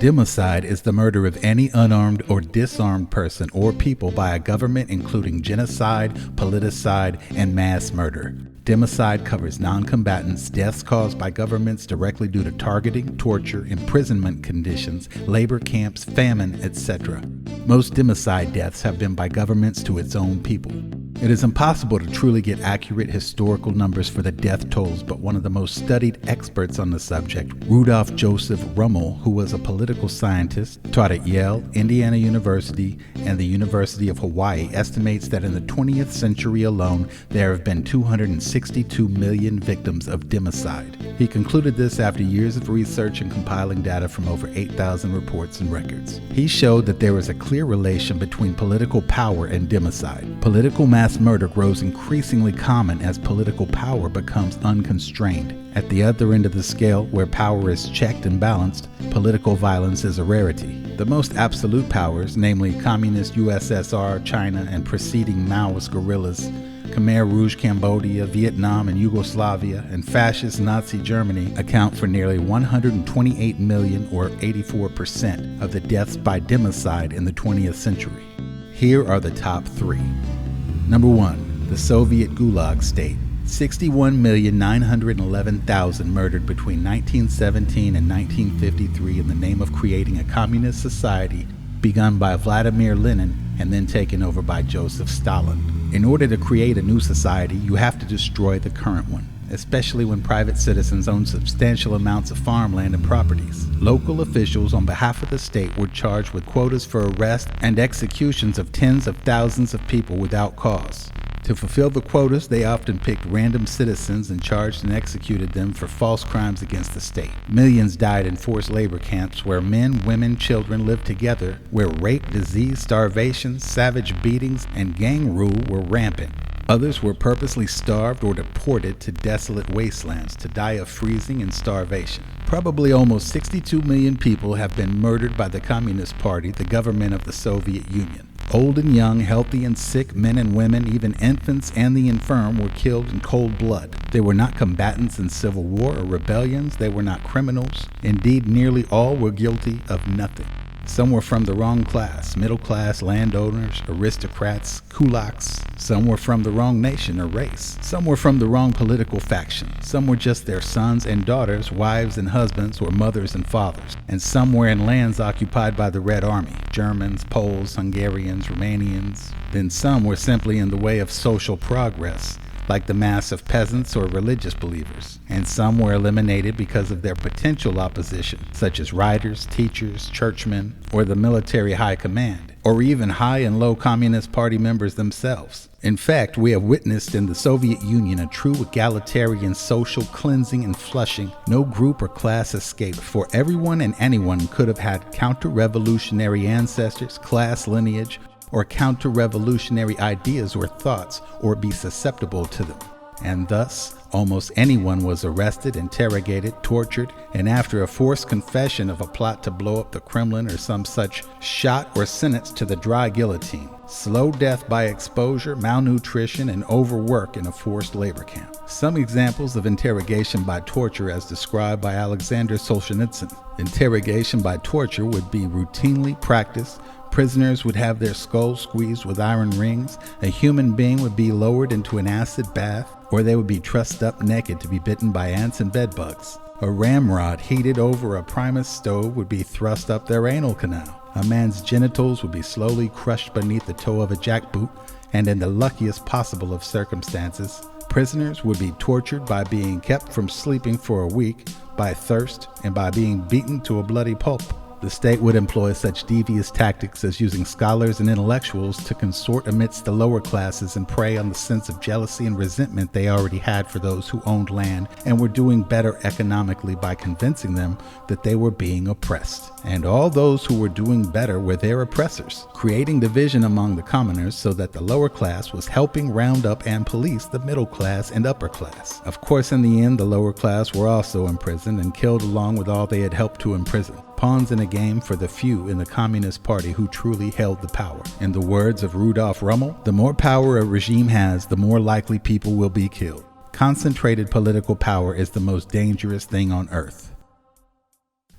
Democide is the murder of any unarmed or disarmed person or people by a government, including genocide, politicide, and mass murder. Democide covers non-combatants' deaths caused by governments directly due to targeting, torture, imprisonment conditions, labor camps, famine, etc. Most democide deaths have been by governments to its own people. It is impossible to truly get accurate historical numbers for the death tolls, but one of the most studied experts on the subject, Rudolph Joseph Rummel, who was a political scientist, taught at Yale, Indiana University, and the University of Hawaii, estimates that in the 20th century alone, there have been 262 million victims of democide. He concluded this after years of research and compiling data from over 8,000 reports and records. He showed that there is a clear relation between political power and democide. Political mass murder grows increasingly common as political power becomes unconstrained. At the other end of the scale, where power is checked and balanced, political violence is a rarity. The most absolute powers, namely Communist USSR, China, and preceding Maoist guerrillas, Khmer Rouge Cambodia, Vietnam, and Yugoslavia, and fascist Nazi Germany account for nearly 128 million, or 84%, of the deaths by democide in the 20th century. Here are the top three. Number 1. The Soviet Gulag State. 61,911,000 murdered between 1917 and 1953 in the name of creating a communist society begun by Vladimir Lenin and then taken over by Joseph Stalin. In order to create a new society, you have to destroy the current one, especially when private citizens own substantial amounts of farmland and properties. Local officials on behalf of the state were charged with quotas for arrest and executions of tens of thousands of people without cause. To fulfill the quotas, they often picked random citizens and charged and executed them for false crimes against the state. Millions died in forced labor camps where men, women, children lived together, where rape, disease, starvation, savage beatings, and gang rule were rampant. Others were purposely starved or deported to desolate wastelands to die of freezing and starvation. Probably almost 62 million people have been murdered by the Communist Party, the government of the Soviet Union. Old and young, healthy and sick, men and women, even infants and the infirm were killed in cold blood. They were not combatants in civil war or rebellions. They were not criminals. Indeed, nearly all were guilty of nothing. Some were from the wrong class, middle class, landowners, aristocrats, kulaks. Some were from the wrong nation or race. Some were from the wrong political faction. Some were just their sons and daughters, wives and husbands, or mothers and fathers. And some were in lands occupied by the Red Army, Germans, Poles, Hungarians, Romanians. Then some were simply in the way of social progress, like the mass of peasants or religious believers, and some were eliminated because of their potential opposition, such as writers, teachers, churchmen, or the military high command, or even high and low Communist Party members themselves. In fact, we have witnessed in the Soviet Union a true egalitarian social cleansing and flushing. No group or class escaped, for everyone and anyone could have had counter-revolutionary ancestors, class lineage, or counter-revolutionary ideas or thoughts, or be susceptible to them. And thus, almost anyone was arrested, interrogated, tortured, and after a forced confession of a plot to blow up the Kremlin or some such, shot or sentenced to the dry guillotine. Slow death by exposure, malnutrition, and overwork in a forced labor camp. Some examples of interrogation by torture as described by Alexander Solzhenitsyn. Interrogation by torture would be routinely practiced. Prisoners would have their skulls squeezed with iron rings, a human being would be lowered into an acid bath, or they would be trussed up naked to be bitten by ants and bedbugs. A ramrod heated over a Primus stove would be thrust up their anal canal. A man's genitals would be slowly crushed beneath the toe of a jackboot, and in the luckiest possible of circumstances, prisoners would be tortured by being kept from sleeping for a week, by thirst, and by being beaten to a bloody pulp. The state would employ such devious tactics as using scholars and intellectuals to consort amidst the lower classes and prey on the sense of jealousy and resentment they already had for those who owned land and were doing better economically by convincing them that they were being oppressed. And all those who were doing better were their oppressors, creating division among the commoners so that the lower class was helping round up and police the middle class and upper class. Of course, in the end, the lower class were also imprisoned and killed along with all they had helped to imprison. Pawns in a game for the few in the Communist Party who truly held the power. In the words of Rudolf Rummel, the more power a regime has, the more likely people will be killed. Concentrated political power is the most dangerous thing on earth.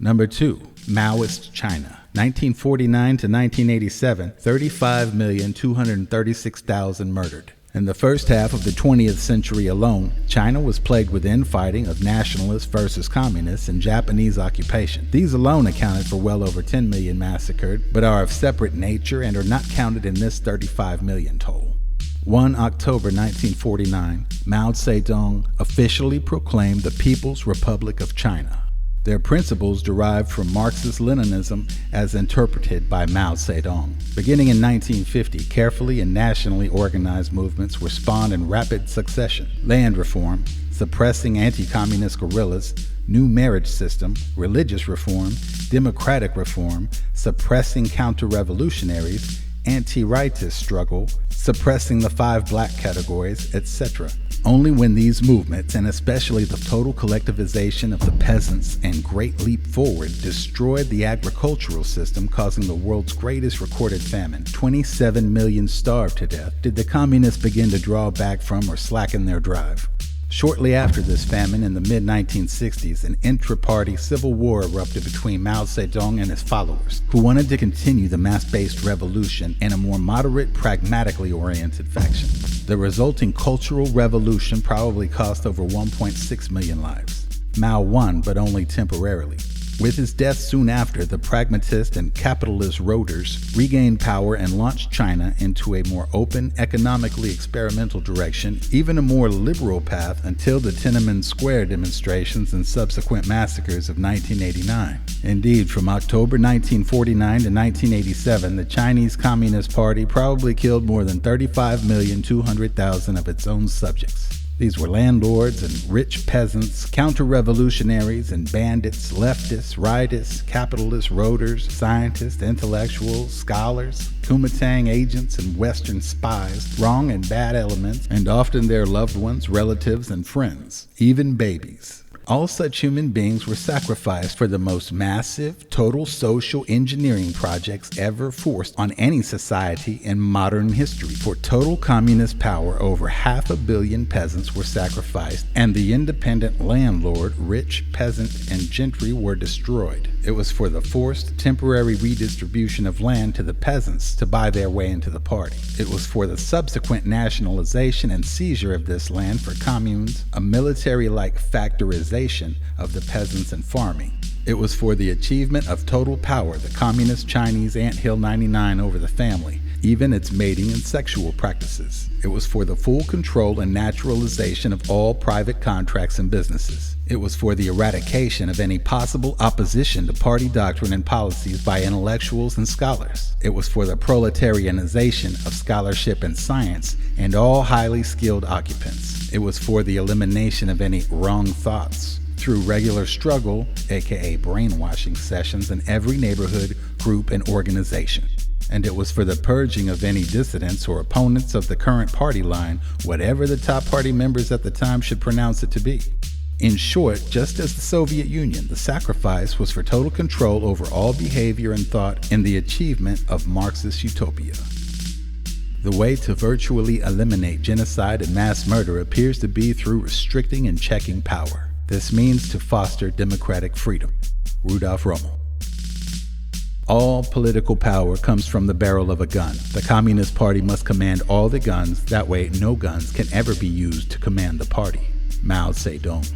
Number 2. Maoist China. 1949 to 1987, 35,236,000 murdered. In the first half of the 20th century alone, China was plagued with infighting of nationalists versus communists and Japanese occupation. These alone accounted for well over 10 million massacred, but are of separate nature and are not counted in this 35 million toll. 1 October 1949, Mao Zedong officially proclaimed the People's Republic of China. Their principles derived from Marxist-Leninism as interpreted by Mao Zedong. Beginning in 1950, carefully and nationally organized movements were spawned in rapid succession. Land reform, suppressing anti-communist guerrillas, new marriage system, religious reform, democratic reform, suppressing counter-revolutionaries, anti-rightist struggle, suppressing the 5 black categories, etc. Only when these movements, and especially the total collectivization of the peasants and Great Leap Forward, destroyed the agricultural system, causing the world's greatest recorded famine, 27 million starved to death, did the communists begin to draw back from or slacken their drive. Shortly after this famine, in the mid-1960s, an intra-party civil war erupted between Mao Zedong and his followers, who wanted to continue the mass-based revolution in a more moderate, pragmatically oriented faction. The resulting cultural revolution probably cost over 1.6 million lives. Mao won, but only temporarily. With his death soon after, the pragmatist and capitalist Roters regained power and launched China into a more open, economically experimental direction, even a more liberal path until the Tiananmen Square demonstrations and subsequent massacres of 1989. Indeed, from October 1949 to 1987, the Chinese Communist Party probably killed more than 35,200,000 of its own subjects. These were landlords and rich peasants, counter-revolutionaries and bandits, leftists, rightists, capitalists, Roters, scientists, intellectuals, scholars, Kuomintang agents and Western spies, wrong and bad elements, and often their loved ones, relatives, and friends, even babies. All such human beings were sacrificed for the most massive, total social engineering projects ever forced on any society in modern history. For total communist power, over 500 million peasants were sacrificed, and the independent landlord, rich, peasant, and gentry were destroyed. It was for the forced, temporary redistribution of land to the peasants to buy their way into the party. It was for the subsequent nationalization and seizure of this land for communes, a military-like factorization of the peasants and farming. It was for the achievement of total power, the communist Chinese anthill 99 over the family, even its mating and sexual practices. It was for the full control and naturalization of all private contracts and businesses. It was for the eradication of any possible opposition to party doctrine and policies by intellectuals and scholars. It was for the proletarianization of scholarship and science and all highly skilled occupants. It was for the elimination of any wrong thoughts through regular struggle, aka brainwashing sessions, in every neighborhood, group, and organization. And it was for the purging of any dissidents or opponents of the current party line, whatever the top party members at the time should pronounce it to be. In short, just as the Soviet Union, the sacrifice was for total control over all behavior and thought in the achievement of Marxist utopia. The way to virtually eliminate genocide and mass murder appears to be through restricting and checking power. This means to foster democratic freedom. Rudolf Rommel. All political power comes from the barrel of a gun. The Communist Party must command all the guns, that way no guns can ever be used to command the party. Mao Zedong.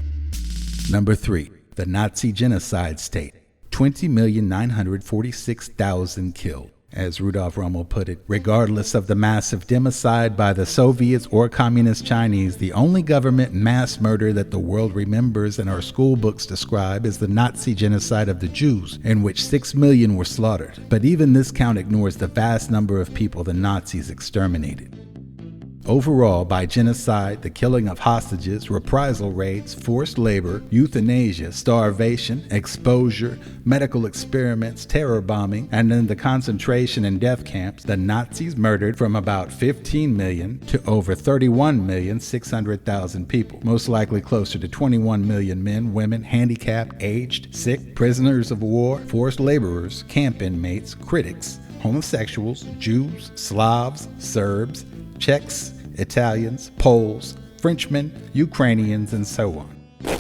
Number 3. The Nazi genocide state. 20,946,000 killed. As Rudolf Rommel put it, regardless of the massive democide by the Soviets or Communist Chinese, the only government mass murder that the world remembers and our school books describe is the Nazi genocide of the Jews, in which 6 million were slaughtered. But even this count ignores the vast number of people the Nazis exterminated. Overall, by genocide, the killing of hostages, reprisal raids, forced labor, euthanasia, starvation, exposure, medical experiments, terror bombing, and in the concentration and death camps, the Nazis murdered from about 15 million to over 31,600,000 people, most likely closer to 21 million men, women, handicapped, aged, sick, prisoners of war, forced laborers, camp inmates, critics, homosexuals, Jews, Slavs, Serbs, Czechs, Italians, Poles, Frenchmen, Ukrainians, and so on.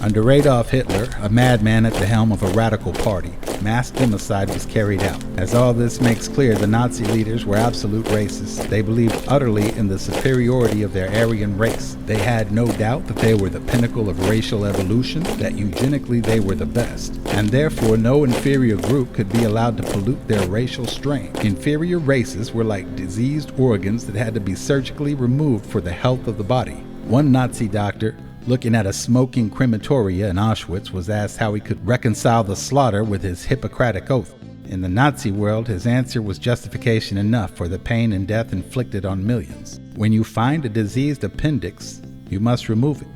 Under Adolf Hitler, a madman at the helm of a radical party, mass democide was carried out. As all this makes clear, the Nazi leaders were absolute racists. They believed utterly in the superiority of their Aryan race. They had no doubt that they were the pinnacle of racial evolution, that eugenically they were the best, and therefore no inferior group could be allowed to pollute their racial strain. Inferior races were like diseased organs that had to be surgically removed for the health of the body. One Nazi doctor, looking at a smoking crematoria in Auschwitz, was asked how he could reconcile the slaughter with his Hippocratic oath. In the Nazi world, his answer was justification enough for the pain and death inflicted on millions. When you find a diseased appendix, you must remove it.